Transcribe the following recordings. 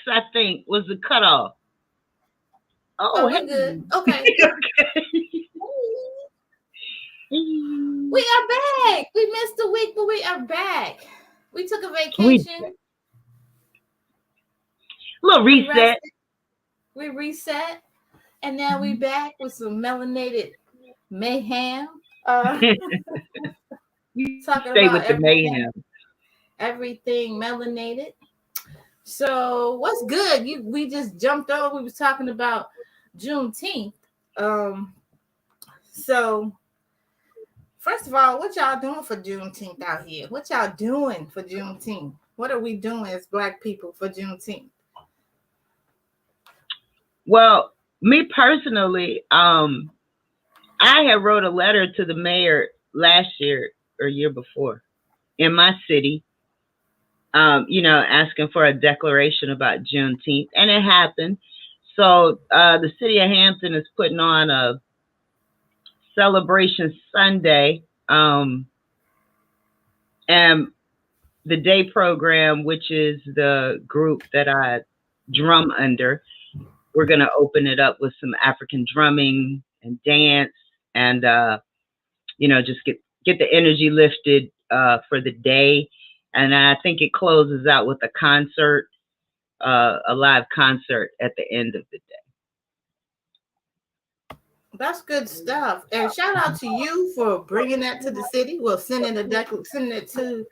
I think, was the cutoff. Oh, Oh, hey. we're good. Okay. We are back. We missed a week, but we are back. We took a We vacation. little We reset. rested. We reset. And now we back with some melanated mayhem. You stay Talking with the about mayhem. everything melanated. So what's good? We just jumped over. We was talking about Juneteenth. Um, so first of all, what y'all doing for Juneteenth out here? What y'all doing for Juneteenth? What are we doing as Black people for Juneteenth? Well, me personally, I had wrote a letter to the mayor last year or year before in my city, asking for a declaration about Juneteenth, and it happened. So the city of Hampton is putting on a celebration Sunday, and the day program, which is the group that I drum under, we're going to open it up with some African drumming and dance, and just get the energy lifted for the day. And I think it closes out with a concert, a live concert at the end of the That's good stuff. And shout out to you for bringing that to the city. Well, sending it to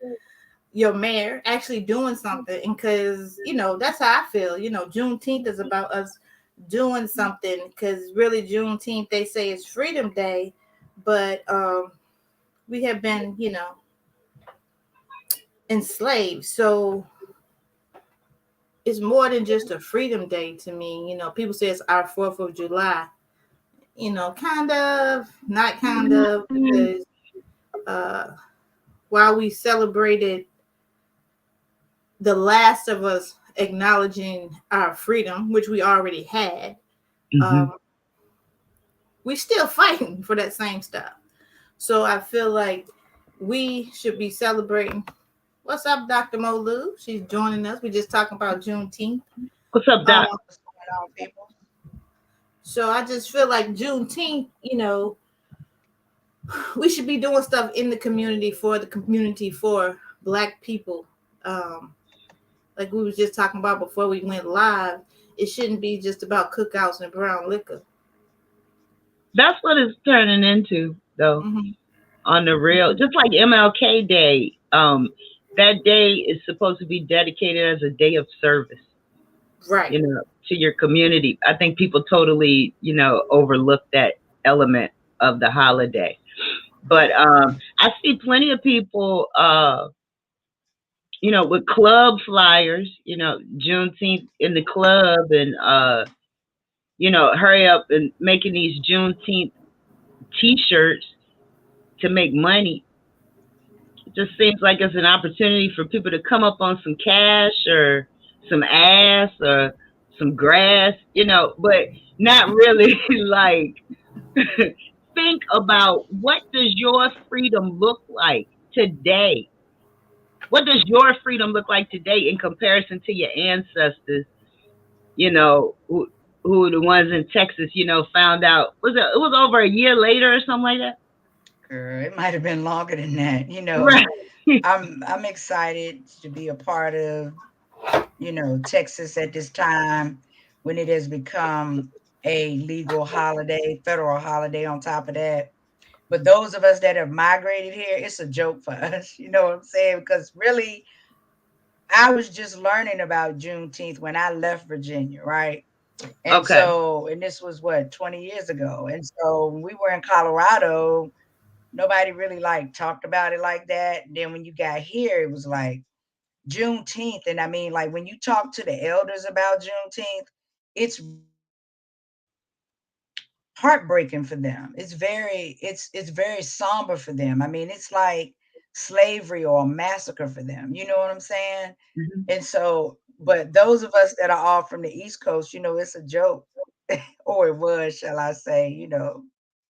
your mayor, actually doing something. Because that's how I feel. Juneteenth is about us doing something. Because really, Juneteenth, they say, is Freedom Day, but we have been, enslaved. So it's more than just a Freedom Day to me. People say it's our 4th of July. Kind of, not kind of, day. because uh, while we celebrated the last of us acknowledging our freedom, which we already had, Hmm. um, we still fighting for that same stuff. So I feel like we should be celebrating. What's up, Dr. Molu? She's joining us. We're just talking about Juneteenth. What's up, Doc? Um, What's going on, people? so I just feel like Juneteenth, we should be doing stuff in the community for Black people. Um, like we was just talking about before we went live, it shouldn't be just about cookouts and brown liquor. That's what it's turning into, though. Hmm. On the real, just like MLK Day. That day is supposed to be dedicated as a day of service, Right. to your community. I think people totally, overlook that element of the holiday. But I see plenty of people, with club flyers, Juneteenth in the club, and hurry up and making these Juneteenth T-shirts to make money. It just seems like it's an opportunity for people to come up on some cash or some ass or some grass, but not really like think about what does your freedom look like today? What does your freedom look like today in comparison to your ancestors, you know, who, who the ones in Texas, found out it was over a year later or something like that? Girl, it might have been longer than that. Right. I'm excited to be a part of, Texas at this time when it has become a legal holiday, federal holiday on top of that. But those of us that have migrated here, it's a joke for us. You know what I'm saying? Because really, I was just learning about Juneteenth when I left Virginia, right? And Okay. so, and this was what, 20 years ago. And so when we were in Colorado, nobody really like talked about it like that. And then when you got here, it was like Juneteenth. And I mean, like when you talk to the elders about Juneteenth, it's heartbreaking for them. It's very somber for them. I mean, it's like slavery or a massacre for them. You know what I'm saying? Mhm. And so, but those of us that are all from the East Coast, it's a joke. Or it was, shall I say,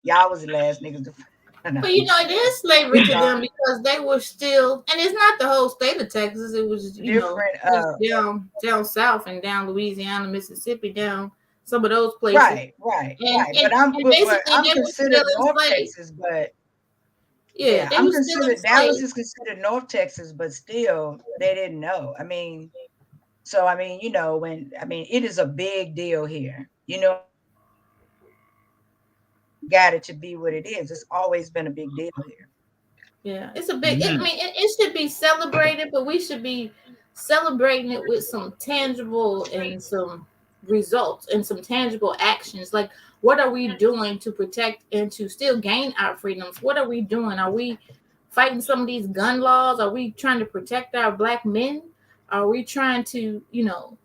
y'all was the last niggas to fight. But it is slavery to No, them because they were still, and it's not the whole state of Texas. It was, different. just down south and down Louisiana, Mississippi, down some of those places, Right, right, and right. and, and But basically I'm they were still considered North enslaved. Texas, but Yeah, yeah, they I'm were still considered Dallas enslaved. is considered North Texas, but still they didn't know. I mean, so I mean, when I mean it is a big deal here. Got it to be what it is. It's always been a big deal here. Yeah, it's a big. I Mm. mean, it should be celebrated, but we should be celebrating it with some tangible and some results and some tangible actions. Like, what are we doing to protect and to still gain our freedoms? What are we doing? Are we fighting some of these gun laws? Are we trying to protect our black men? Are we trying to,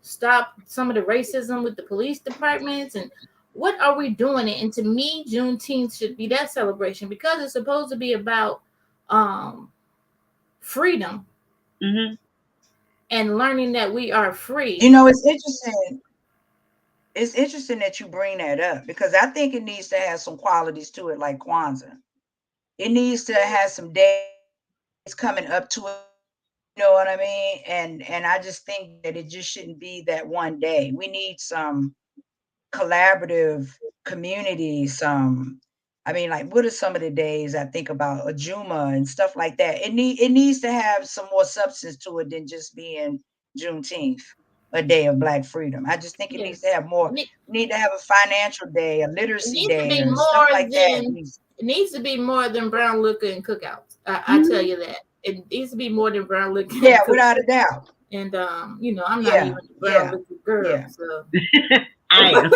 stop some of the racism with the police departments? And what are we doing? And to me, Juneteenth should be that celebration because it's supposed to be about um freedom Hmm. and learning that we are free. It's interesting. It's interesting that you bring that up because I think it needs to have some qualities to it, like Kwanzaa. It needs to have some days coming up to it. You know what I mean? And I just think that it just shouldn't be that one day. We need some collaborative community. I mean, like, what are some of the days I think about a Juma and stuff like that? It needs to have some more substance to it than just being Juneteenth, a day of Black freedom. I just think it needs to Yes. have more. It, ne- Need to have a financial day, a it literacy needs to day, be or stuff more like that. than it needs to be more than brown liquor and cookouts. I tell Hmm. you that. It needs to be more than brown liquor Yeah, and cookouts. without a doubt. And I'm not Yeah, even a brown yeah, liquor girl. yeah. So I am,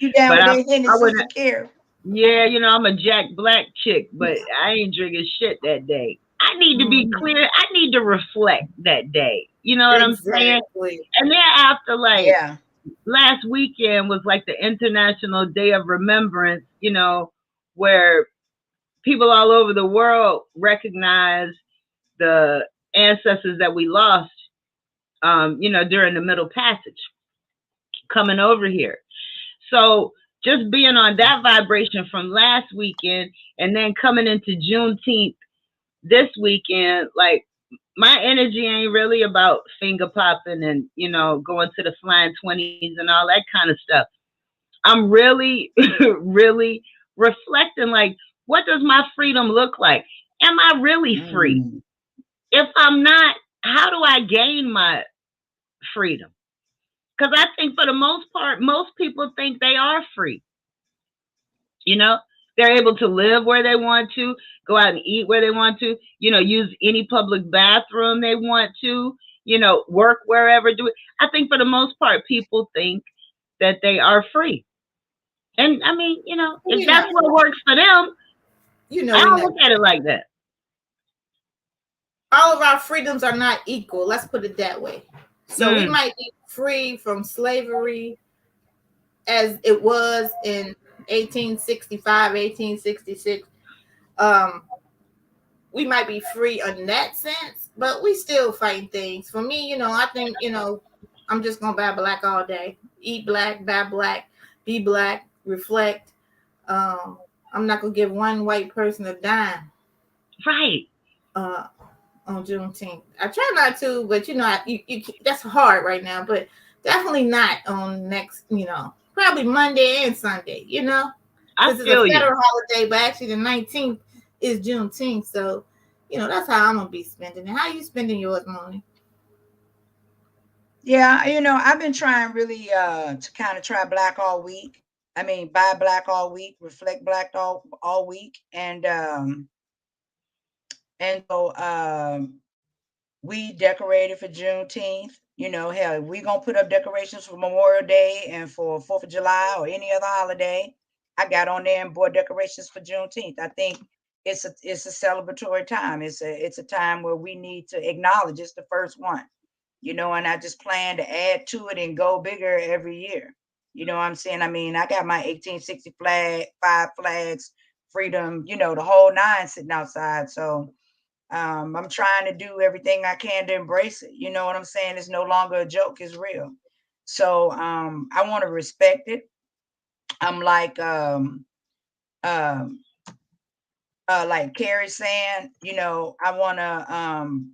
You down but with I that Henny, I would. Sister Carol? Yeah, I'm a Jack Black chick, but I ain't drinking shit that day. I need to be mhm. clear. I need to reflect that day. You know what I'm saying? Exactly. And then after, like, Yeah. last weekend was like the International Day of Remembrance, where people all over the world recognize the ancestors that we lost, during the Middle Passage coming over here. So just being on that vibration from last weekend and then coming into Juneteenth this weekend, like, my energy ain't really about finger popping and, going to the flying 20s and all that kind of stuff. I'm really, really reflecting, like, what does my freedom look like? Am I really free? Mm. If I'm not, how do I gain my freedom? Because I think for the most part, most people think they are free. You know, they're able to live where they want to, go out and eat where they want to, use any public bathroom they want to, work wherever, do it. I think for the most part, people think that they are free. And I mean, if We're that's not what free. works for them, I We're don't not. look at it like that. All of our freedoms are not equal. Let's put it that way. So we Mm, might be free from slavery as it was in 1865, 1866. Um, we might be free in that sense, but we still fighting things. For me, I think, I'm just gonna buy black all day. Eat black, buy black, be black, reflect. Um, I'm not gonna give one white person a dime. right. Uh, on Juneteenth. I try not to, but that's hard right now. But definitely not on next, probably Monday and Sunday. I Because it's a feel you. federal holiday, but actually the 19th is Juneteenth. So, that's how I'm gonna be spending it. How you spending yours, Moni? Yeah, I've been trying really to kind of try black all week. I mean, buy black all week, reflect black all week. And so we decorated for Juneteenth. Hell, we gonna put up decorations for Memorial Day and for 4th of July or any other holiday. I got on there and bought decorations for Juneteenth. I think it's a celebratory time. It's a time where we need to acknowledge it's the first one. And I just plan to add to it and go bigger every year. You know what I'm saying? I mean, I got my 1860 flag, 5 flags, freedom, the whole nine sitting outside. So I'm trying to do everything I can to embrace it. You know what I'm saying? It's no longer a joke, it's real. So I want to respect it. I'm um, like Carrie saying, I want to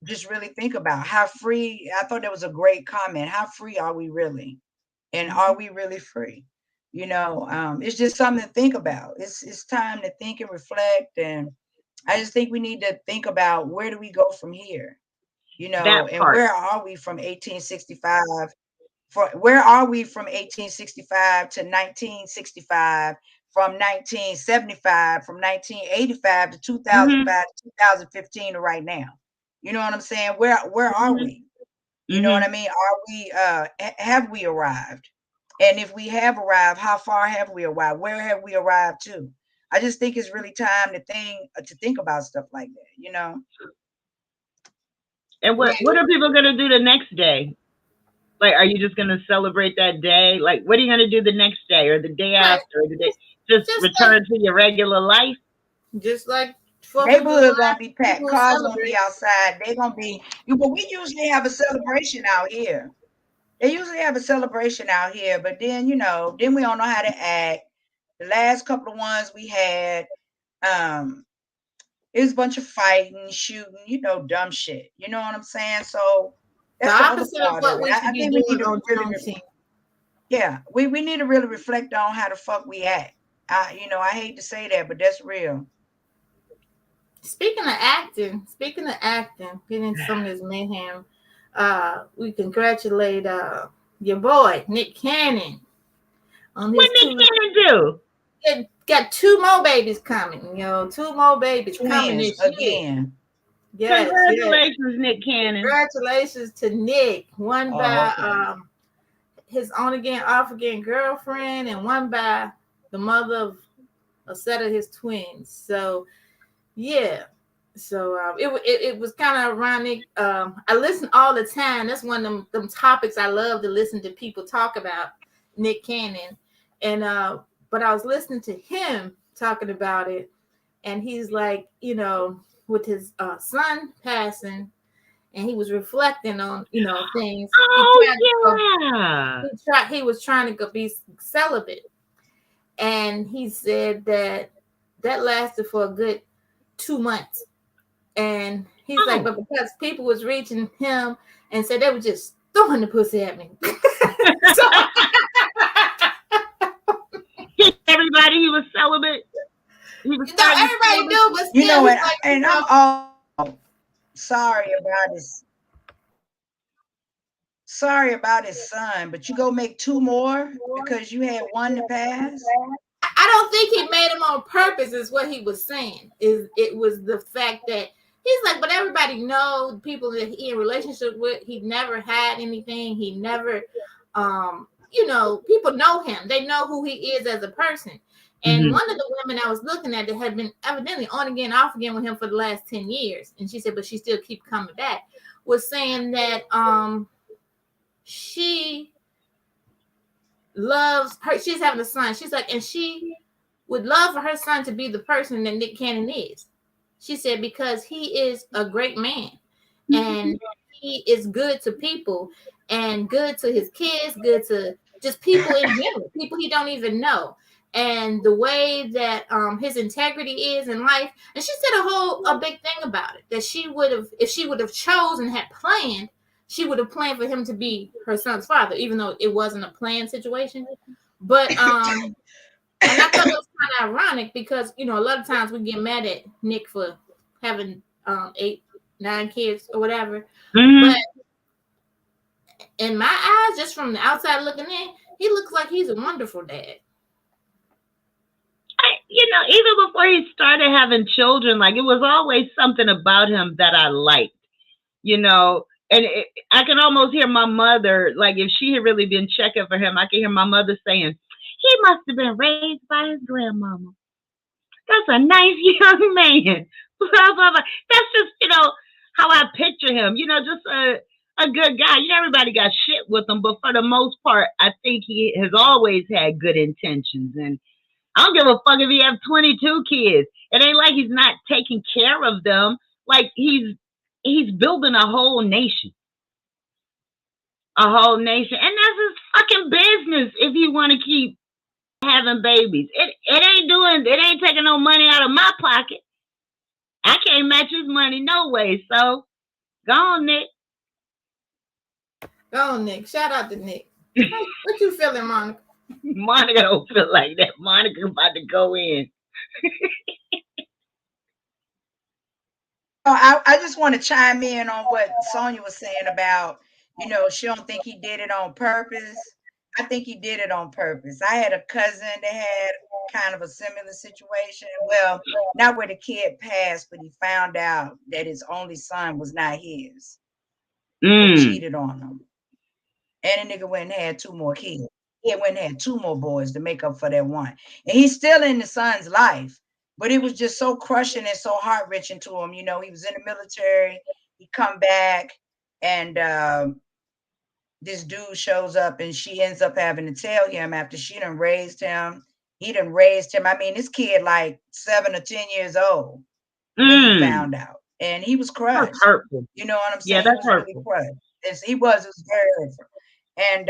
just really think about how free. I thought that was a great comment. How free are we really? And are we really free? It's just something to think about. It's time to think and reflect. And I just think we need to think about, where do we go from here? That And part. where are we from 1865? Where are we from 1865 to 1965, from 1975, from 1985 to Mhm. 2005 to 2015 to right now? You know what I'm saying? Where are Mhm. we? You know what I Mhm. mean? Are we have we arrived? And if we have arrived, how far have we arrived? Where have we arrived to? I just think it's really time to think about stuff like that. And Right. what are people gonna do the next day? Like, are you just gonna celebrate that day? Like, what are you gonna do the next day or the day Right. after? Or the day just Just like return to your regular life? just like 4th of July, Neighborhood gonna be packed. people Cars gonna be celebrate. outside. They gonna be. But we usually have a celebration out here. They usually have a celebration out here, but then we don't know how to act. The last couple of ones we had, um, it was a bunch of fighting, shooting, dumb shit. You know what I'm saying? So The that's the other opposite of part of what it. we I should be think we need doing to on really, Juneteenth. yeah, we need to really reflect on how the fuck we act. I hate to say that, but that's real. Speaking of acting, getting into some of this mayhem, we congratulate your boy Nick Cannon on What his Nick two. Cannon do? Got two more babies coming. Two more babies coming Twins this year. again. Yes, yes. Congratulations, Nick Cannon. Congratulations to Nick. One Oh, by okay. his on again, off again girlfriend, and one by the mother of a set of his twins. So yeah. So it was kind of ironic. I listen all the time. That's one of them topics I love to listen to people talk about, Nick Cannon. And but I was listening to him talking about it, and he's like, with his son passing, and he was reflecting on, things. He Oh tried to go. yeah. He was trying to go be celibate, and he said that lasted for a good 2 months. And he's like, Oh. but because people was reaching him and said they were just throwing the pussy at me. So Everybody he was celibate. He was starting to everybody celibate. knew, but still, he's like, And I'm all sorry about his sorry about his son, but you go make two more because you had one to pass. I don't think he made him on purpose, is what he was saying. It was the fact that he's like, but everybody know people that he in relationship with, he never had anything. He never people know him. They know who he is as a person. And Mhm. one of the women I was looking at that had been evidently on again, off again with him for the last 10 years. And she said, but she still keep coming back, was saying that she loves her. She's having a son. She's like, and she would love for her son to be the person that Nick Cannon is. She said, because he is a great man and he is good to people and good to his kids, good to just people in general, people he don't even know. And the way that his integrity is in life. And she said a big thing about it, that she would have, if she would have chosen, had planned, she would have planned for him to be her son's father, even though it wasn't a planned situation. But and I thought it was kind of ironic because, a lot of times we get mad at Nick for having 8, 9 kids or whatever. But Mhm. in my eyes, just from the outside looking in, he looks like he's a wonderful dad. Even before he started having children, like, it was always something about him that I liked. And I can almost hear my mother, like, if she had really been checking for him, I can hear my mother saying, he must have been raised by his grandmama. That's a nice young man. Blah, blah, blah. That's just, how I picture him. Just a good guy. Everybody got shit with him, but for the most part, I think he has always had good intentions. And I don't give a fuck if he have 22 kids. It ain't like he's not taking care of them. Like, he's building a whole nation. A whole nation. And that's his fucking business if you want to keep having babies. It ain't taking no money out of my pocket. I can't match his money no way. So go on, Nick. Go on, Nick. Shout out to Nick. What you feeling, Monica? Monica don't feel like that. Monica about to go in. I just want to chime in on what Sonia was saying about, she don't think he did it on purpose. I think he did it on purpose. I had a cousin that had kind of a similar situation. Well, not where the kid passed, but he found out that his only son was not his. He cheated on him. And the nigga went and had 2 more kids. He went and had 2 more boys to make up for that one. And he's still in the son's life. But it was just so crushing and so heart-wrenching to him. He was in the military. He come back, and this dude shows up, and she ends up having to tell him after she done raised him. He done raised him. I mean, this kid like 7 or 10 years old when he found out. And he was crushed. That's hurtful. You know what I'm saying? Yeah, that's he was hurtful. Really crushed. It was very hurtful. And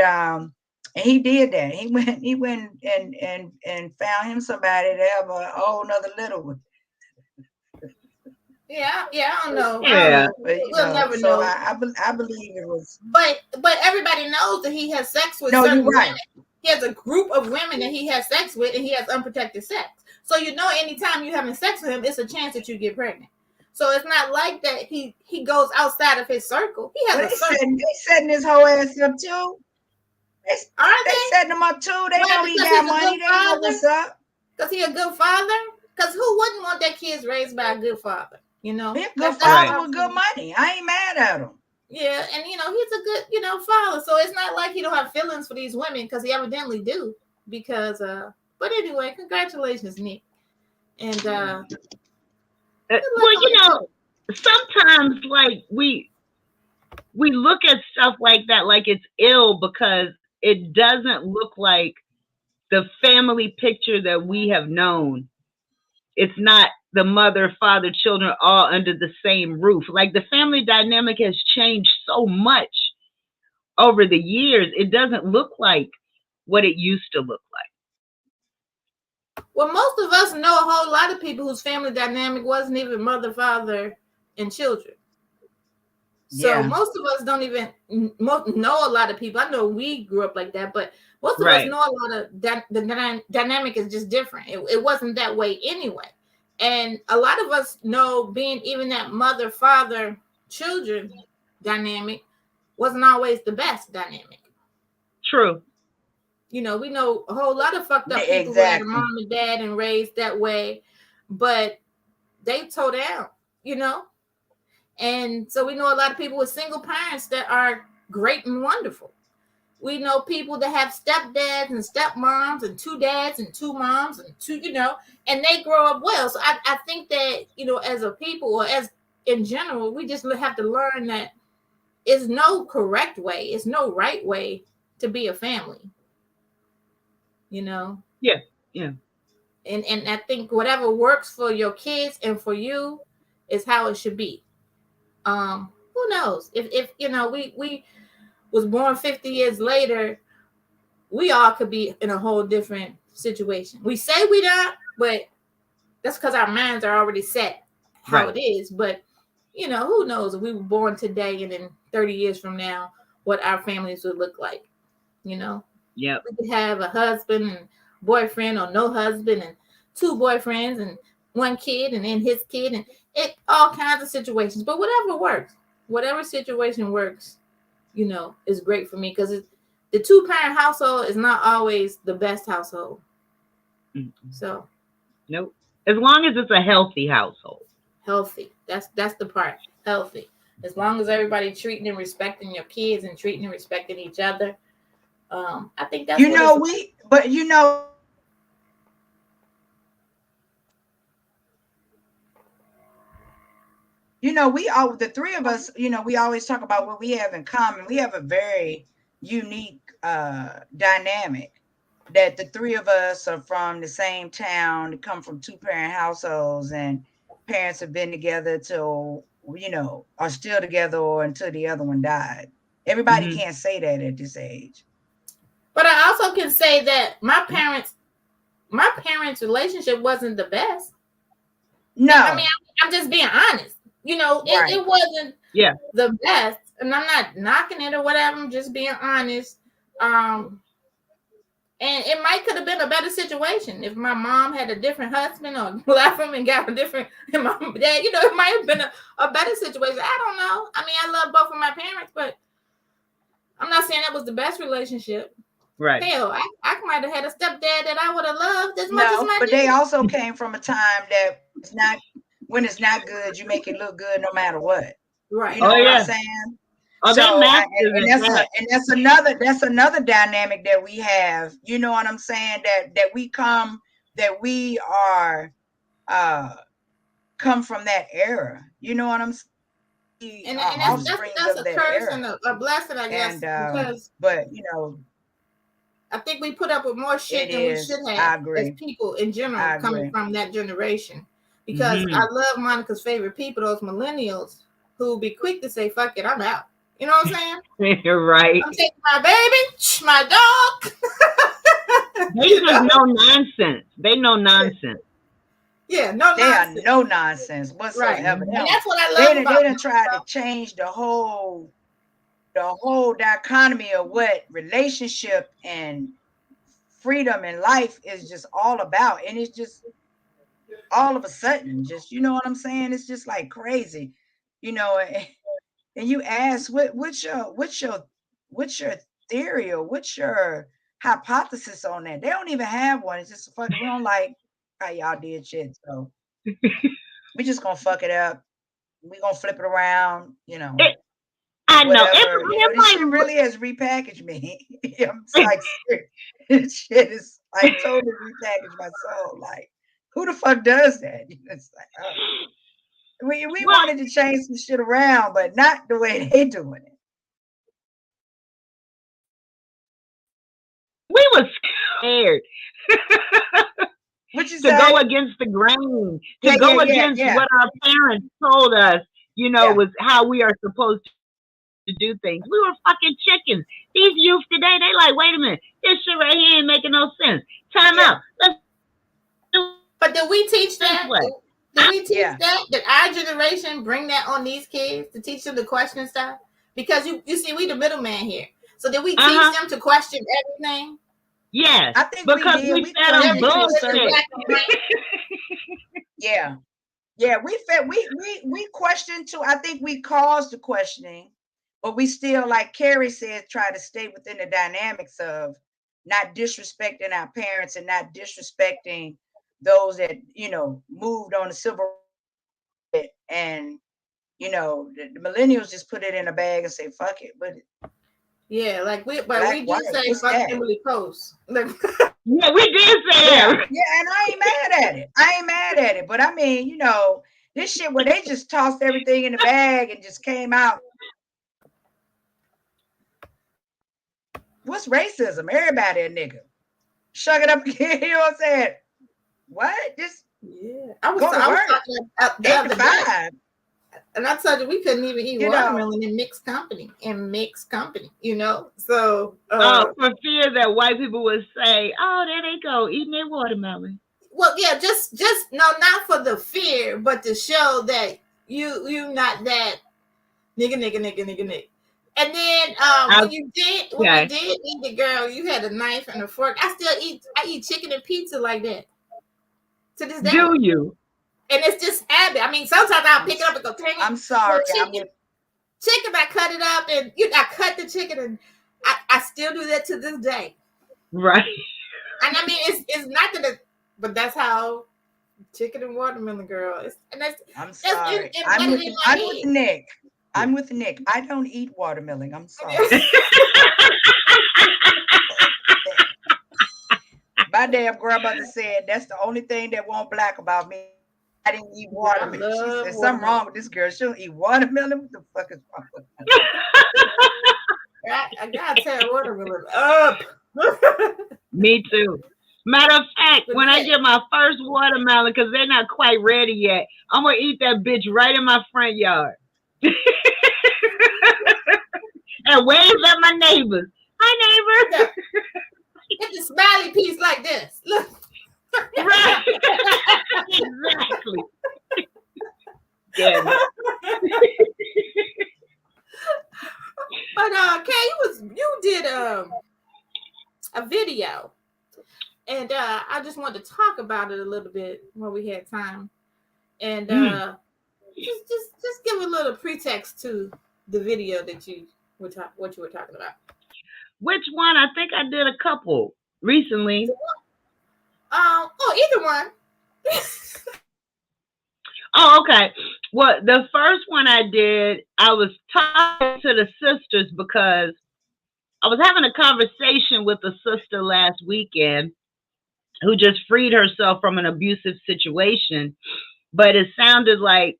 he did that. He went and found him somebody to have a whole nother little one. Yeah, I don't know. Yeah, but, we'll never know. I believe it was. But everybody knows that he has sex with certain women. He has a group of women that he has sex with, and he has unprotected sex. So anytime you're having sex with him, it's a chance that you get pregnant. So it's not like that he goes outside of his circle. He has a circle. They setting his whole ass up too. They setting him up too. They know he got money. They know what's up. Because he a good father. Because who wouldn't want their kids raised by a good father? He a good father with good money. I ain't mad at him. Yeah, and he's a good father. So it's not like he don't have feelings for these women, because he evidently do. Because but anyway, congratulations, Nick. And sometimes like we look at stuff like that like it's ill because it doesn't look like the family picture that we have known. It's not the mother, father, children all under the same roof. Like the family dynamic has changed so much over the years. It doesn't look like what it used to look like. Well, most of us know a whole lot of people whose family dynamic wasn't even mother, father, and children. So most of us don't even know a lot of people. I know we grew up like that, but most of us know a lot of that. The dynamic is just different. It wasn't that way anyway. And a lot of us know being even that mother, father, children dynamic wasn't always the best dynamic. True. We know a whole lot of fucked up people who had a mom and dad and raised that way, but they tore down, And so we know a lot of people with single parents that are great and wonderful. We know people that have stepdads and stepmoms and 2 dads and 2 moms and 2, and they grow up well. So I think that, as a people or as in general, we just have to learn that it's no correct way. It's no right way to be a family. Yeah. And I think whatever works for your kids and for you is how it should be. Who knows? If we was born 50 years later, we all could be in a whole different situation. We say we don't, but that's because our minds are already set how it is. But who knows if we were born today and then 30 years from now, what our families would look like. Yeah. We could have a husband and boyfriend or no husband and 2 boyfriends and 1 kid and then his kid and all kinds of situations. But whatever situation works, is great for me, because the 2-parent household is not always the best household. Mm-hmm. So, nope. As long as it's a healthy household. Healthy. That's the part. Healthy. As long as everybody treating and respecting your kids and treating and respecting each other. I think that's the 3 of us, we always talk about what we have in common. We have a very unique dynamic, that the 3 of us are from the same town, come from 2-parent households, and parents have been together till, are still together or until the other one died. Everybody can't say that at this age. But I also can say that my parents my parents' relationship wasn't the best. No. I mean, I'm just being honest. You know, Right. it wasn't Yeah. the best, and I'm not knocking it or whatever. I'm just being honest. And it might could have been a better situation if my mom had a different husband or left him and got a different, and my dad, you know, it might have been a better situation. I don't know. I mean, I love both of my parents, but I'm not saying that was the best relationship. Right. Hell, I might have had a stepdad that I would have loved as much as my but dad. they also came from a time that it's not, when it's not good, you make it look good no matter what. Right. You know Oh, what yeah. I'm saying? Oh, So, they're masters and in that. that's another dynamic that we have. You know what I'm saying? That we are come from that era. You know what I'm saying? We And are offsprings that's of a that curse era. and a blessing, I guess, because but you know, I think we put up with more shit it than we is. should I have as agree. people in general I coming agree. from that generation. Because Mhm. I love Monica's favorite people, those millennials who will be quick to say, fuck it, I'm out. You know what I'm saying? Right. I'm taking my baby, my dog. They You just know? know nonsense. They know nonsense. Yeah, no They are nonsense. no nonsense Right. whatsoever. And that's what I They love done about tried to change the whole dichotomy of what relationship and freedom in life is just all about. And it's just all of a sudden, just, you know what I'm saying? It's just like crazy, you know. And you ask, what's your theory, or what's your hypothesis on that? They don't even have one. It's just fucking, we don't like how y'all did shit, so we just gonna fuck it up. We gonna flip it around, you know. I know. Whatever, you know, this shit really has repackaged me. I'm like, this shit is like totally repackaged my soul. Like, who the fuck does that? It's like, we wanted to change some shit around, but not the way they doing it. We was scared What you to say? go against the grain, to go against what our parents told us, you know, was how we are supposed to do things. We were fucking chickens. These youth today, they like, wait a minute, this shit right here ain't making no sense. Time out. Let's do. But did we teach that? Did we teach that? Did our generation bring that on these kids to teach them to question stuff? Because you see, we the middleman here. So did we teach them to question everything? Yes. I think because we did. We fed them bullshit. Yeah. Yeah, we questioned too. I think we caused the questioning, but we still, like Carrie said, try to stay within the dynamics of not disrespecting our parents and not disrespecting those that, you know, moved on the civil rights. And, you know, the millennials just put it in a bag and say, fuck it. But yeah, like we do say fuck Emily Post. Yeah, we did say that. Yeah, and I ain't mad at it. But I mean, you know, this shit where they just tossed everything in the bag and just came out. What's racism? Everybody a nigga. Shut it up again. You know what I'm saying? What? Just I was talking about the other day. And I told you we couldn't even eat watermelon in mixed company. You know. So for fear that white people would say, "Oh, there they go, eating their watermelon." Well, yeah, just no, not for the fear, but to show that you not that nigga. And then when we did eat the girl, you had a knife and a fork. I eat chicken and pizza like that to this day. Do you? And it's just habit. I mean, sometimes I'll pick it up and go, dang it. I'm sorry. Chicken, I cut it up and I cut the chicken, and I still do that to this day. Right. And I mean, it's not that, but that's how chicken and watermelon girl is. And I'm sorry. I'm with Nick. I'm with Nick. I don't eat watermelon. I'm sorry. My damn grandmother said that's the only thing that won't black about me. I didn't eat watermelon. She said something wrong with this girl. She don't eat watermelon. What the fuck is wrong with her? I gotta tear watermelon up. Me too. Matter of fact, when I get my first watermelon, because they're not quite ready yet, I'm gonna eat that bitch right in my front yard. And wave at my neighbors. Hi, neighbor. Get the smiley piece like this. Look. Right. Exactly. Damn it. But Kay, you did a video, and I just wanted to talk about it a little bit when we had time, and just give a little pretext to the video that you what you were talking about. Which one? I think I did a couple recently. Either one. Oh, okay. Well, the first one I did, I was talking to the sisters because I was having a conversation with a sister last weekend who just freed herself from an abusive situation, but it sounded like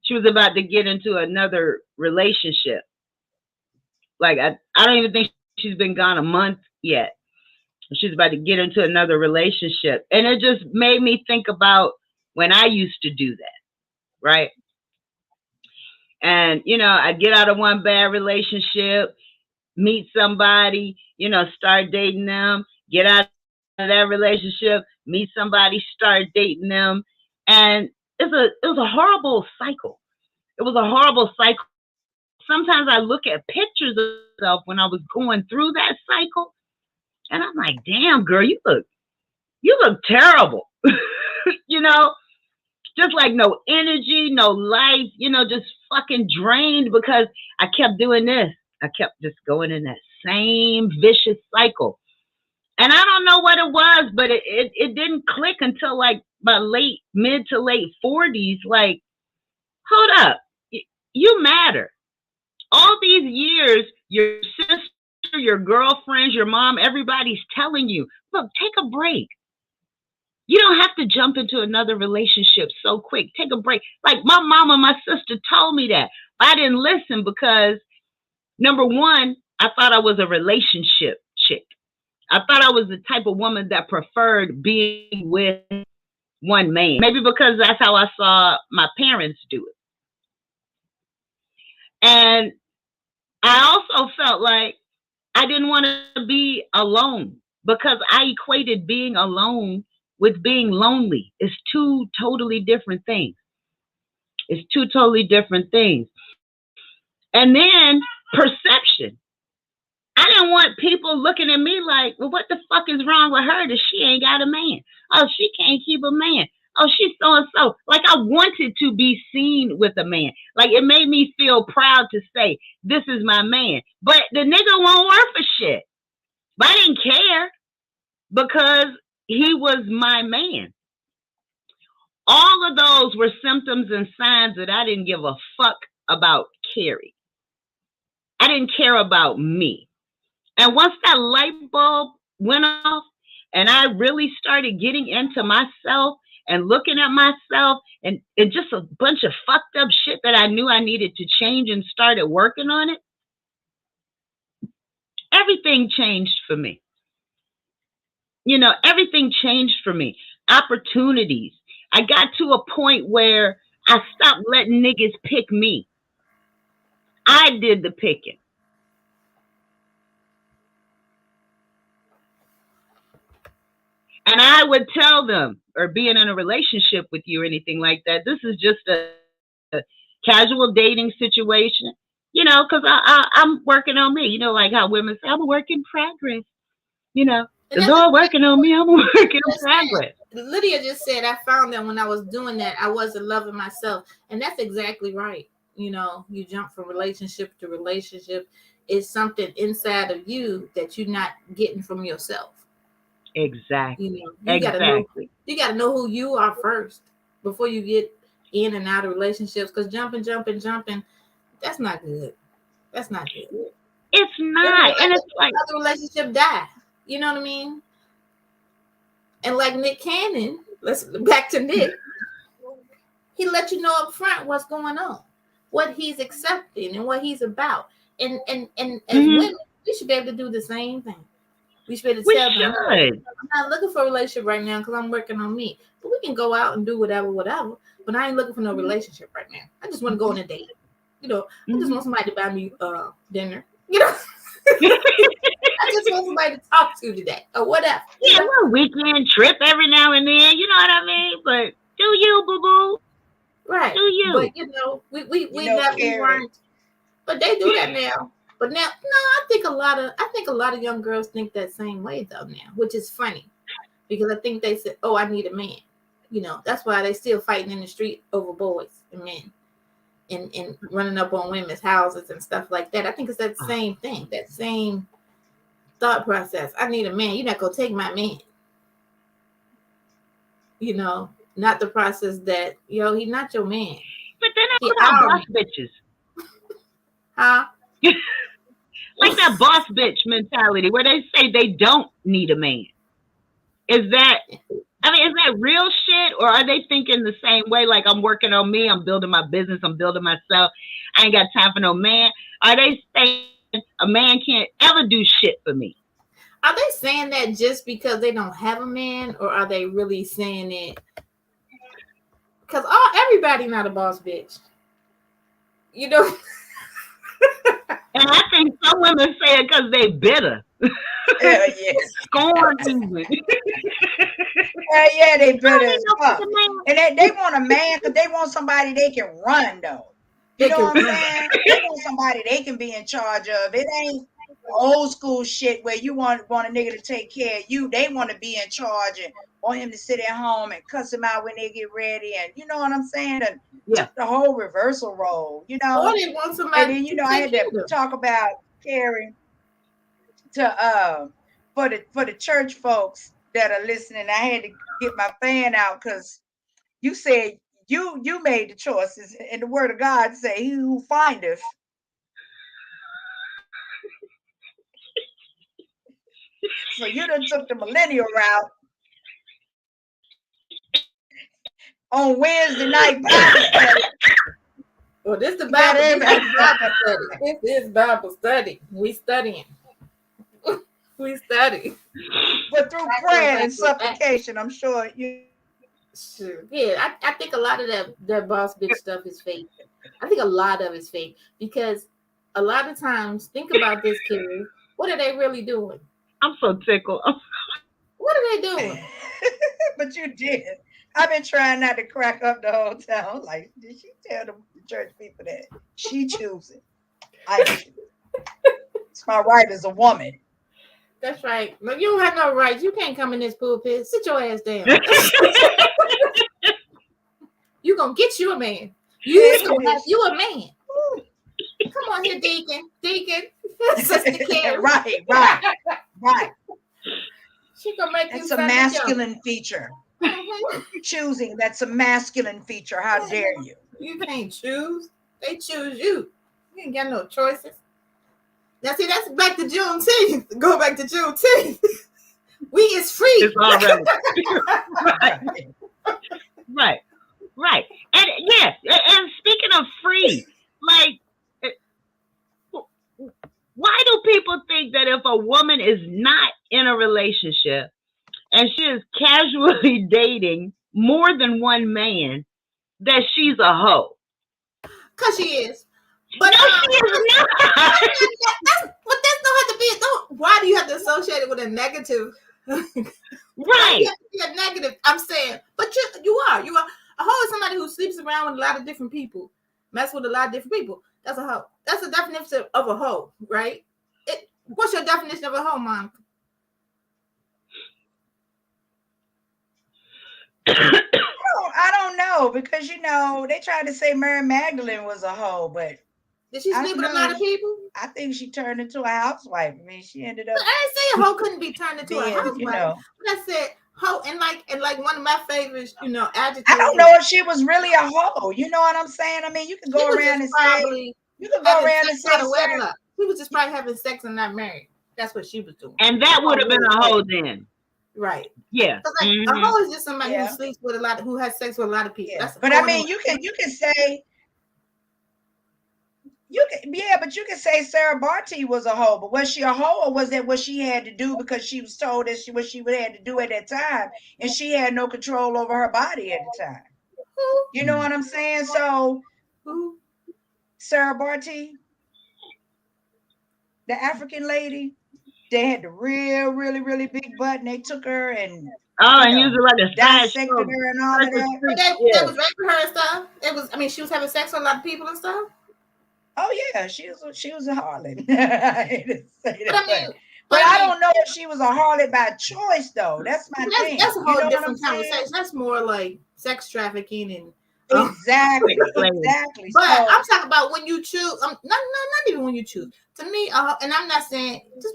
she was about to get into another relationship. Like I don't even think she's been gone a month yet. She's about to get into another relationship. And it just made me think about when I used to do that, right? And, I get out of one bad relationship, meet somebody, start dating them, get out of that relationship, meet somebody, start dating them. And it was a horrible cycle. It was a horrible cycle. Sometimes I look at pictures of myself when I was going through that cycle, and I'm like, damn, girl, you look terrible. you know, just like no energy, no life, just fucking drained because I kept doing this. I kept just going in that same vicious cycle. And I don't know what it was, but it didn't click until like my mid to late 40s. Like, hold up, you matter. All these years, your sister, your girlfriends, your mom, everybody's telling you, look, take a break. You don't have to jump into another relationship so quick. Take a break. Like my mom and my sister told me that. But I didn't listen because, number one, I thought I was a relationship chick. I thought I was the type of woman that preferred being with one man. Maybe because that's how I saw my parents do it. And I also felt like I didn't want to be alone because I equated being alone with being lonely. It's two totally different things. It's two totally different things. And then perception. I didn't want people looking at me like, well, what the fuck is wrong with her that she ain't got a man? Oh, she can't keep a man. Oh, she's so and so. Like I wanted to be seen with a man. Like it made me feel proud to say, this is my man. But the nigga won't work for shit. But I didn't care because he was my man. All of those were symptoms and signs that I didn't give a fuck about Carrie. I didn't care about me. And once that light bulb went off and I really started getting into myself and looking at myself and just a bunch of fucked up shit that I knew I needed to change and started working on it, everything changed for me. Everything changed for me. Opportunities. I got to a point where I stopped letting niggas pick me. I did the picking. And I would tell them, or being in a relationship with you or anything like that, this is just a casual dating situation, because I'm working on me. Like how women say, I'm a work in progress. It's all working on me. I'm a work in progress. Lydia just said, I found that when I was doing that, I wasn't loving myself. And that's exactly right. You jump from relationship to relationship. It's something inside of you that you're not getting from yourself. Exactly. Exactly. You gotta know who you are first before you get in and out of relationships. Because jumping, that's not good. That's not good. It's not. And it's like the relationship die. You know what I mean? And like Nick Cannon, let's back to Nick. He let you know up front what's going on, what he's accepting, and what he's about. And as women, we should be able to do the same thing. We should be able to tell them, I'm not looking for a relationship right now because I'm working on me. But we can go out and do whatever. But I ain't looking for no relationship right now. I just want to go on a date. I just want somebody to buy me dinner. I I just want somebody to talk to today or whatever. Yeah, a weekend trip every now and then. You know what I mean? But do you, boo boo? Right. Do you? But we weren't. But they do that now. But now, no, I think a lot of young girls think that same way though now, which is funny because I think they said, "Oh, I need a man." You know, that's why they still fighting in the street over boys and men, and running up on women's houses and stuff like that. I think it's that same thing, that same thought process. I need a man. You're not gonna take my man. You know, not the process that he's not your man. But then what about boss bitches? Huh? Like that boss bitch mentality where they say they don't need a man. Is that real shit, or are they thinking the same way? Like, I'm working on me, I'm building my business, I'm building myself. I ain't got time for no man. Are they saying a man can't ever do shit for me? Are they saying that just because they don't have a man, or are they really saying it because everybody not a boss bitch? You know. And I think some women say it because they bitter. Hell yeah. Scorn even. Hell yeah, they bitter as fuck. And they want a man because they want somebody they can run though. You know what I'm saying? They want somebody they can be in charge of. It ain't old school shit where you want a nigga to take care of you. They want to be in charge and want him to sit at home and cuss him out when they get ready. And you know what I'm saying? And took the whole reversal role, you know. Or they want somebody and then, I had to talk about Carrie to for the church folks that are listening. I had to get my fan out because you said you made the choices, and the word of God say, "He who findeth." So you done took the millennial route on Wednesday night Bible study. Well, this is the Bible study. This is Bible study. We studying. We study. But through prayer and supplication, I'm sure you. Sure. Yeah, I think a lot of that boss bitch stuff is fake. I think a lot of it's fake because a lot of times, think about this, Carrie. What are they really doing? I'm so tickled. What are they doing? But you did. I've been trying not to crack up the whole time. Like, did she tell the church people that she choosing? I choose. It's my right as a woman. That's right. Look, you don't have no rights. You can't come in this pulpit. Sit your ass down. You gonna get you a man. You a man. Come on here, Deacon. Sister Carrie. Right. She gonna make that's a masculine feature. Choosing, that's a masculine feature. How dare you? You can't choose. They choose you. You ain't got no choices. Now see, that's back to Juneteenth. Go back to Juneteenth. We is free. It's all relevant. Right. And yes, and speaking of free, like, why do people think that if a woman is not in a relationship and she is casually dating more than one man, that she's a hoe? Because she is. But no, she is not. But that don't have to be. Why do you have to associate it with a negative? Right. You have to be a negative. I'm saying, but you are. A hoe is somebody who sleeps around with a lot of different people, mess with a lot of different people. That's a hoe. That's the definition of a hoe, right? What's your definition of a hoe, Monica? I don't know because they tried to say Mary Magdalene was a hoe, but did she sleep with a lot of people? I think she turned into a housewife. I mean, she ended up. I didn't say a hoe couldn't be turned into a housewife. But I said hoe, and like one of my favorites, adjectives. I don't know if she was really a hoe. You know what I'm saying? I mean, you can go around and say. You can go around and say wedlock. She was just probably having sex and not married. That's what she was doing. And that would have been a hoe then. Right. Yeah. A hoe is just somebody who sleeps with who has sex with a lot of people. Yeah. But I mean, you can say. But you can say Sarah Barty was a hoe, but was she a hoe, or was that what she had to do because she was told that what she had to do at that time, and she had no control over her body at the time? You know what I'm saying? So, Sarah Barty, the African lady. they had the really big butt, and they took her and Oh, and use it like a side dissected her and all of that. But they was raping her and stuff. It was, I mean, she was having sex with a lot of people and stuff. Oh yeah, she was a harlot. I hate to say that, But I don't know if she was a harlot by choice though. That's my thing. That's a whole you know different conversation. That's more like sex trafficking and exactly. But I'm talking about when you choose. Not even when you choose. To me, and I'm not saying just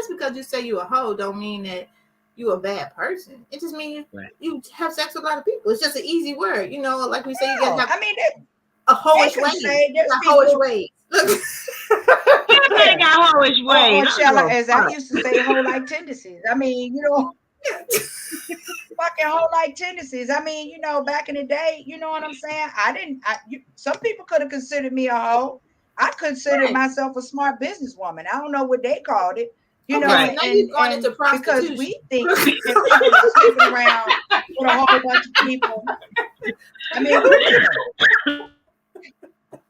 because you say you a hoe don't mean that you a bad person. It just means you have sex with a lot of people. It's just an easy word, you know. Like we say, you guys have. I mean, a hoish way. Hoish way. Everybody got hoish ways. As I used to say, hoe like tendencies. I mean, you know. Fucking whole like tendencies. I mean, you know, back in the day, you know what I'm saying? Some people could have considered me a hoe. I considered myself a smart businesswoman. I don't know what they called it. You know, now you've gone into prostitution. Because we think that people are sleeping around with a whole bunch of people. I mean,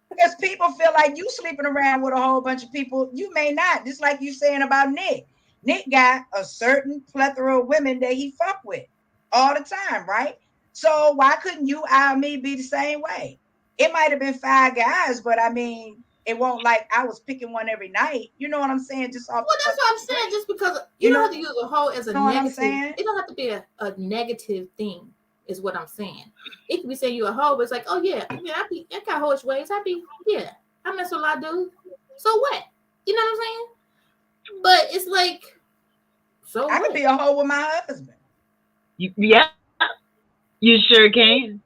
because people feel like you sleeping around with a whole bunch of people. You may not, just like you saying about Nick. Nick got a certain plethora of women that he fuck with all the time, right? So why couldn't you or me be the same way? It might have been 5 guys, but I mean, it won't like I was picking one every night. You know what I'm saying? Just off. Well, that's what I'm saying. Just because you don't have to use a hoe as a negative. It don't have to be a negative thing, is what I'm saying. It could be saying you a hoe, but it's like, oh yeah, I got hoish ways. I mess with a lot of dudes. So what? You know what I'm saying? But it's like, so I could be a hoe with my husband. Yeah, you sure can.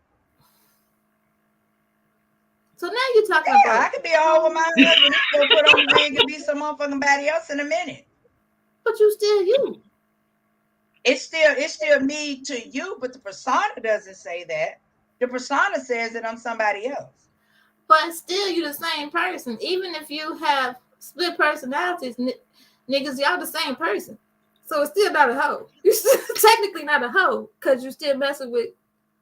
So now you're talking about. I could be a hoe with my husband. He's gonna put on the ring and be some motherfucking body else in a minute. But you still you. It's still me to you, but the persona doesn't say that. The persona says that I'm somebody else. But still, you're the same person. Even if you have split personalities, niggas, y'all the same person. So it's still not a hoe. You're still technically not a hoe because you're still messing with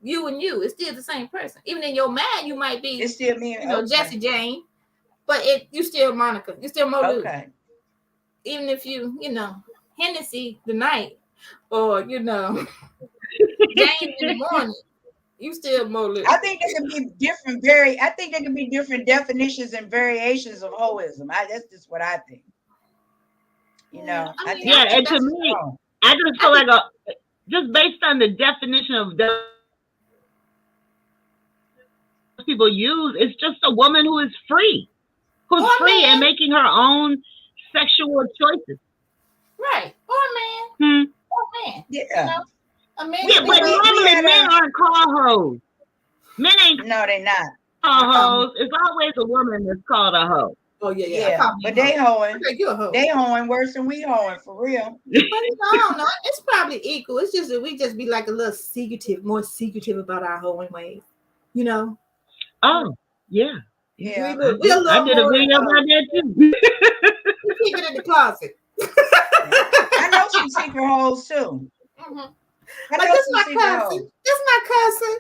you and you. It's still the same person. Even in your mind, you might be. It's still me. Jesse Jane, but you still Monica. You still Molu. Okay. Even if you Hennessy the night, or Jane in the morning, you still Molu. I think there can be different. I think there can be different definitions and variations of hoism. That's just what I think. You know, and to me, I just feel like just based on the definition of those people use, it's just a woman who is free, and making her own sexual choices. Right, or a man, or a man. Yeah, a man. Yeah, but normally men aren't called hoes. Men ain't. No, they're not called hoes. It's always a woman that's called a hoe. Oh yeah. But they hoeing. Hoe. They hoeing worse than we hoeing for real. But I don't know. It's probably equal. It's just that we just be like a little more secretive about our hoeing ways. You know. Oh yeah. Yeah. I did a video about that too. We keep it in the closet. I know some secret hoes too. Mm-hmm. Like this my cousin. This my cousin.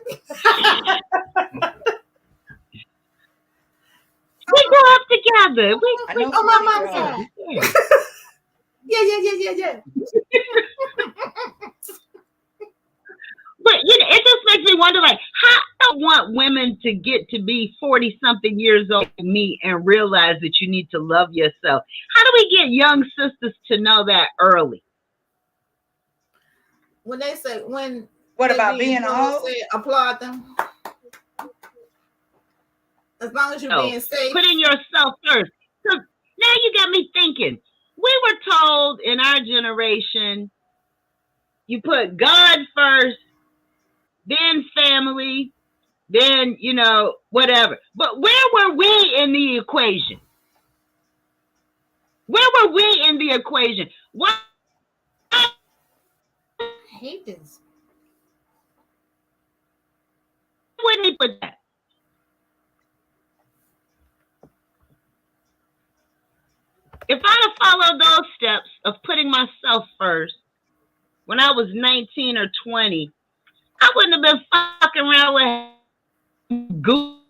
We grew up together. My mom's side. Yeah. But it just makes me wonder, like, how I want women to get to be 40-something years old like me and realize that you need to love yourself. How do we get young sisters to know that early? When they say what about being a hoe? Applaud them. As long as you're being safe. Putting yourself first. So now you got me thinking. We were told in our generation, you put God first, then family, then, whatever. But where were we in the equation? Where were we in the equation? Why? I hate this. Why would they put that? If I'd have followed those steps of putting myself first when I was 19 or 20, I wouldn't have been fucking around with goofies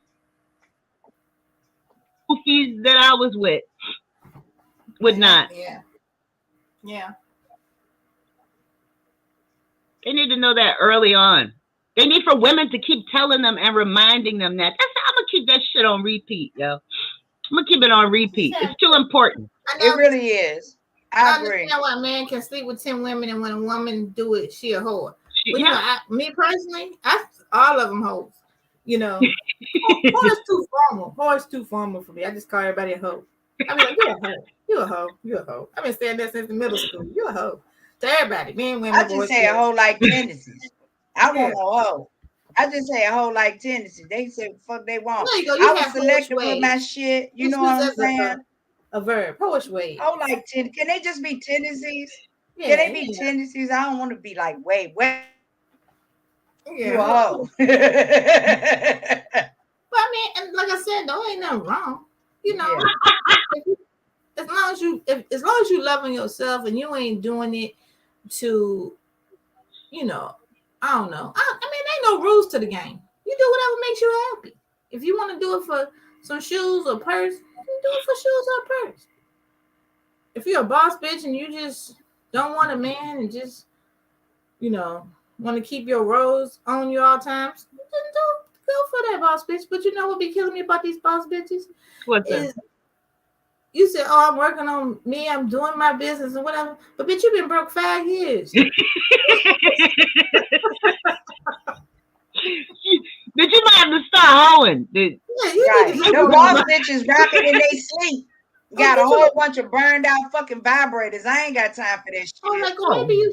that I was with. Would not. Yeah. Yeah. They need to know that early on. They need for women to keep telling them and reminding them that. I'm gonna keep that shit on repeat, yo. I'm gonna keep it on repeat. It's too important. It really is. I agree. understand why a man can sleep with 10 women, and when a woman do it, she a whore. But, me personally, all of them hoes. You know, whore is too formal. Whore is too formal for me. I just call everybody a hoe. I mean, like, you're a hoe. You're a hoe. You're a hoe. I've been saying that since the middle school. You're a hoe. To everybody, men, women, I just say a hoe like tendencies. I want a hoe. I just say a hoe like tendencies. They say fuck they want. I was selective with my shit. You know what I'm saying? A verb. Hoish ways. Oh, like can they just be tendencies? Yeah, can they be tendencies? I don't want to be like wait. You a hoe. But I mean, and like I said, though, ain't nothing wrong. You know, as long as you loving yourself and you ain't doing it to, you know, I don't know. I mean, ain't no rules to the game. You do whatever makes you happy. If you want to do it for some shoes or purse, you do it for shoes or purse. If you're a boss bitch and you just don't want a man and just, you know, want to keep your rose on you all times, then go for that boss bitch. But you know what be killing me about these boss bitches? What's that? You said, "Oh, I'm working on me. I'm doing my business and whatever." But bitch, you've been broke 5 years. But you might have to start hoeing. Right. The boss bitches rocking in they sleep. Got a whole bunch of burned out fucking vibrators. I ain't got time for this shit. Oh, like, well, maybe you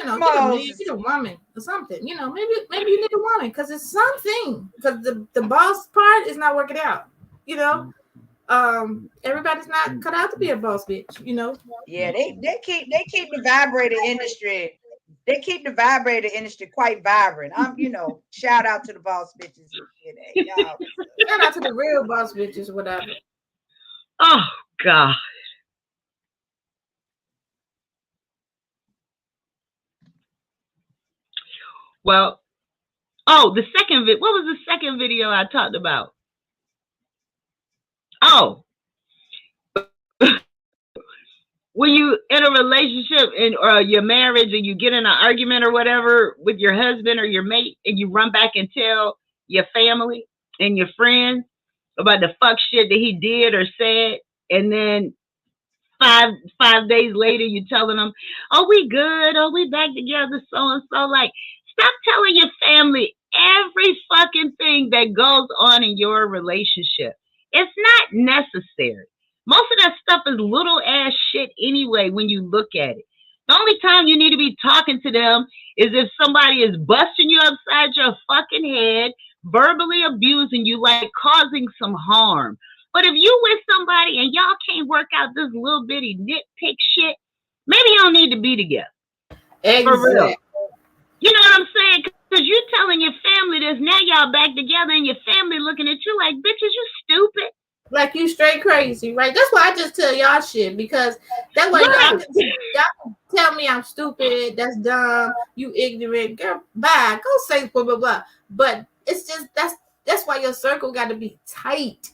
know, get a woman or something. You know, maybe you need a woman because it's something. Because the boss part is not working out. You know. Everybody's not cut out to be a boss bitch, you know. Yeah, they keep the vibrator industry. They keep the vibrator industry quite vibrant. You know, shout out to the boss bitches. Shout out to the real boss bitches, whatever. Oh God. Well, the second what was the second video I talked about? Oh. When you in a relationship or your marriage and you get in an argument or whatever with your husband or your mate and you run back and tell your family and your friends about the fuck shit that he did or said, and then five days later you telling them, "Oh, we good, oh, we back together, so and so." Like, stop telling your family every fucking thing that goes on in your relationship. It's not necessary. Most of that stuff is little ass shit anyway when you look at it. The only time you need to be talking to them is if somebody is busting you upside your fucking head, verbally abusing you, like causing some harm. But if you with somebody and y'all can't work out this little bitty nitpick shit, maybe you don't need to be together. Exactly. For real. You know what I'm saying? Because you're telling your family this, now y'all back together and your family looking at you like, bitches, you stupid. Like you straight crazy, right? That's why I just tell y'all shit, because that way y'all can tell me I'm stupid, that's dumb, you ignorant, girl, bye, go say blah blah blah. But it's just that's why your circle got to be tight,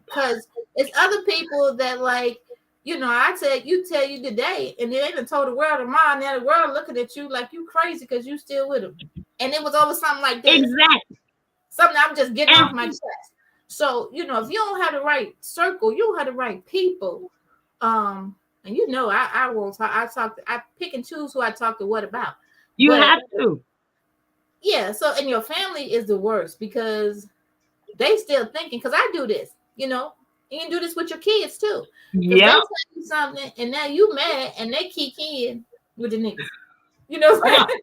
because it's other people that, like, you know, tell you today, and they ain't told the world tomorrow, and now the world looking at you like you crazy because you still with them, and it was over something like this. Exactly. Something I'm just getting off my chest. So, you know, if you don't have the right circle, you don't have the right people. And you know, I pick and choose who I talk to what about. You have to. Yeah. So, and your family is the worst because they still thinking, because I do this, you know, you can do this with your kids too. Yeah. They tell you something and now you mad and they kick in with the niggas. You know what I'm saying?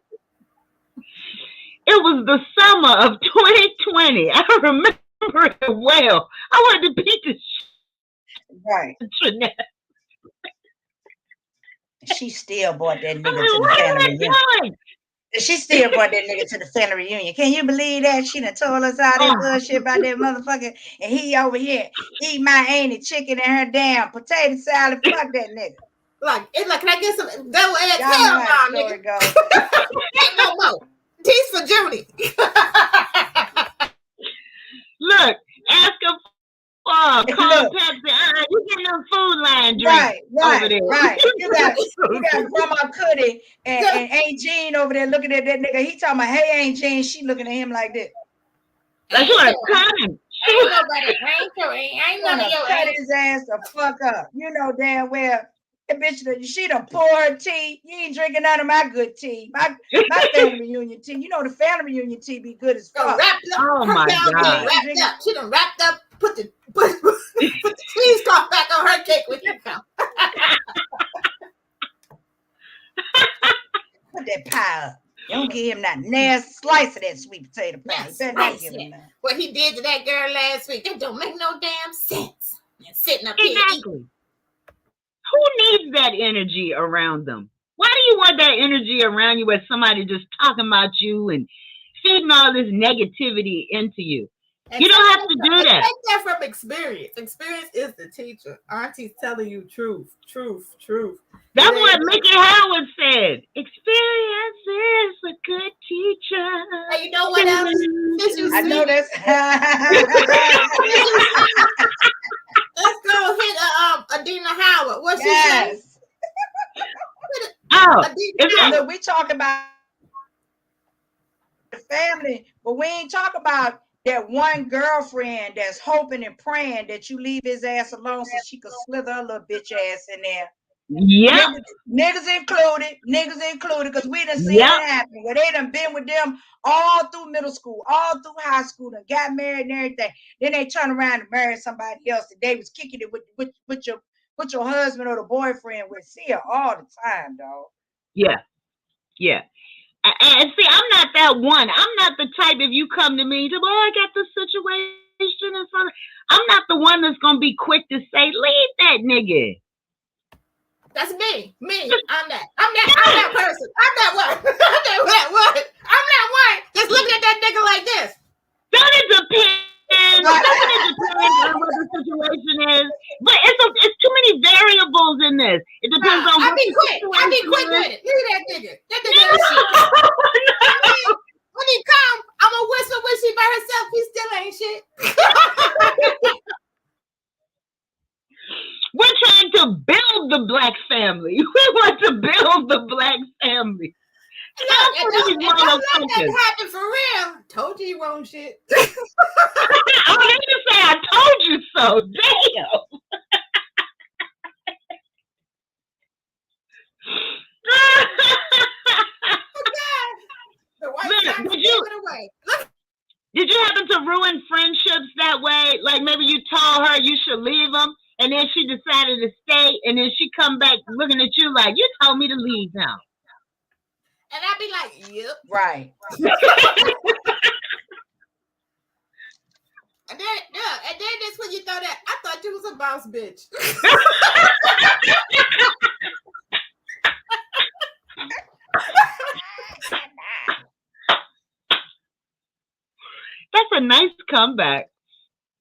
It was the summer of 2020. I remember it well. I wanted to beat this shit. Right. She still brought that nigga to the family reunion. She still brought that nigga to the family reunion. Can you believe that? She done told us all that bullshit about that motherfucker, and he over here eat my auntie chicken and her damn potato salad. Fuck that nigga. Like, can I get some double egg? Hell no, nigga. Ain't no more. Tease for Judy. Look, ask him Oh, And call look, Pepsi. You getting them food line drinks right, over right, there. right. You got Grandma Cuddy and Aunt Jean over there looking at that nigga. He talking about, hey, Aunt Jean. She looking at him like this. Like you want to cut him. Ain't nobody, ain't none of your Cut ass. his ass the fuck up. You know damn well. That bitch, she done pour her tea. You ain't drinking none of my good tea. My family reunion tea. You know the family reunion tea be good as fuck. Wrapped up. Oh Her my gown God. wrapped up. She done wrapped up. Put the cheesecloth back on her cake when you come. Put that pie up. Don't give him that nasty slice of that sweet potato pie. You better not give him that. What he did to that girl last week, that don't make no damn sense. And sitting up here Exactly. Who needs that energy around them? Why do you want that energy around you where somebody just talking about you and feeding all this negativity into you? and You don't have to do that. Take that from experience. Experience is the teacher. Auntie's telling you truth. That's what Mickey Howard said. Experience is a good teacher. And you know what else? I know that's. Let's go hit Adina Howard. What she said? Oh, Look, we talk about the family, but we ain't talk about that one girlfriend that's hoping and praying that you leave his ass alone so she could slither her little bitch ass in there. Yeah. Niggas included, because we done seen it happen where they done been with them all through middle school, all through high school, and got married and everything. Then they turn around and marry somebody else that they was kicking it with your husband or the boyfriend with. See her all the time, dog. Yeah. And see, I'm not that one. I'm not the type, if you come to me, I got this situation and something. I'm not the one that's gonna be quick to say, leave that nigga. That's me. I'm that person. I'm that one. I'm that one that's looking at that nigga like this. Don't it depend? Doesn't it depend on what the situation is? But it's too many variables in this. It depends on what the situation is. I be quick with it. Leave that nigga. That nigga ain't shit. When he come, I'm gonna whisper when she by herself. He still ain't shit. We're trying to build the black family. We want to build the black family. Look, don't let that happen for real. Told you won't shit. I was going to say, I told you so. Damn. The white man gave it away. Did you happen to ruin friendships that way? Like maybe you told her you should leave them, and then she decided to stay, and then she come back looking at you like, you told me to leave now. And I'd be like, yep. Right. And then that's when you throw that. I thought you was a boss bitch. That's a nice comeback.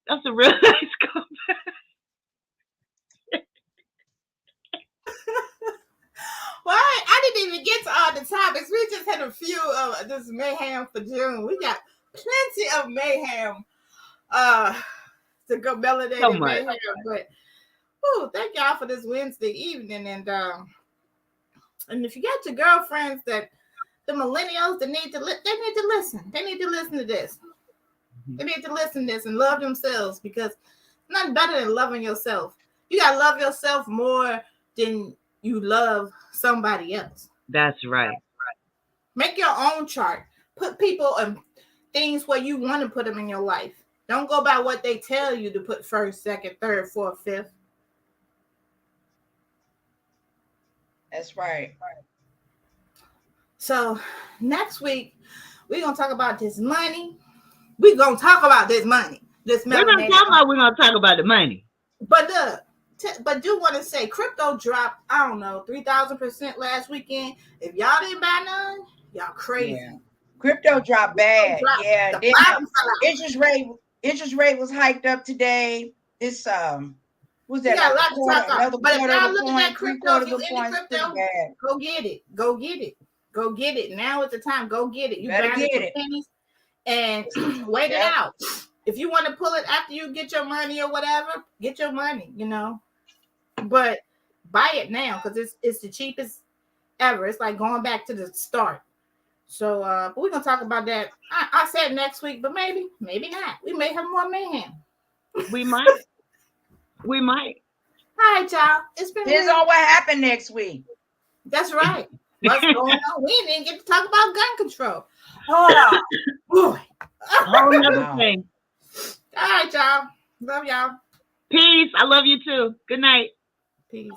That's a real nice comeback. Well, I didn't even get to all the topics. We just had a few of this mayhem for June. We got plenty of mayhem to go melanated So mayhem. But thank y'all for this Wednesday evening. And if you got your girlfriends that the millennials that need to listen. They need to listen to this. They need to listen to this and love themselves, because it's nothing better than loving yourself. You gotta love yourself more than you love somebody else. That's right. Make your own chart. Put people and things where you want to put them in your life. Don't go by what they tell you to put first, second, third, fourth, fifth. That's right. So next week, we're going to talk about this money. We're going to talk about this money. We're going to talk about the money. But do want to say crypto dropped, I don't know, 3,000% last weekend. If y'all didn't buy none, y'all crazy. Yeah. Crypto dropped bad. Interest rate was hiked up today. It's what's that? Yeah, a lot to talk about. But if y'all looking at crypto, if you in crypto, go get it. Go get it. Go get it. Now is the time. Go get it. You better get it. Pennies and wait it out. if you want to pull it after you get your money or whatever, get your money, you know. But buy it now because it's the cheapest ever. It's like going back to the start. So but we're gonna talk about that. I said next week, but maybe not. We may have more mayhem. We might. We might. All right, y'all. It's been Depends on what happened next week. That's right. What's going on? We didn't get to talk about gun control. Oh boy. Whole nother thing. All right, y'all. Love y'all. Peace. I love you too. Good night. Peace.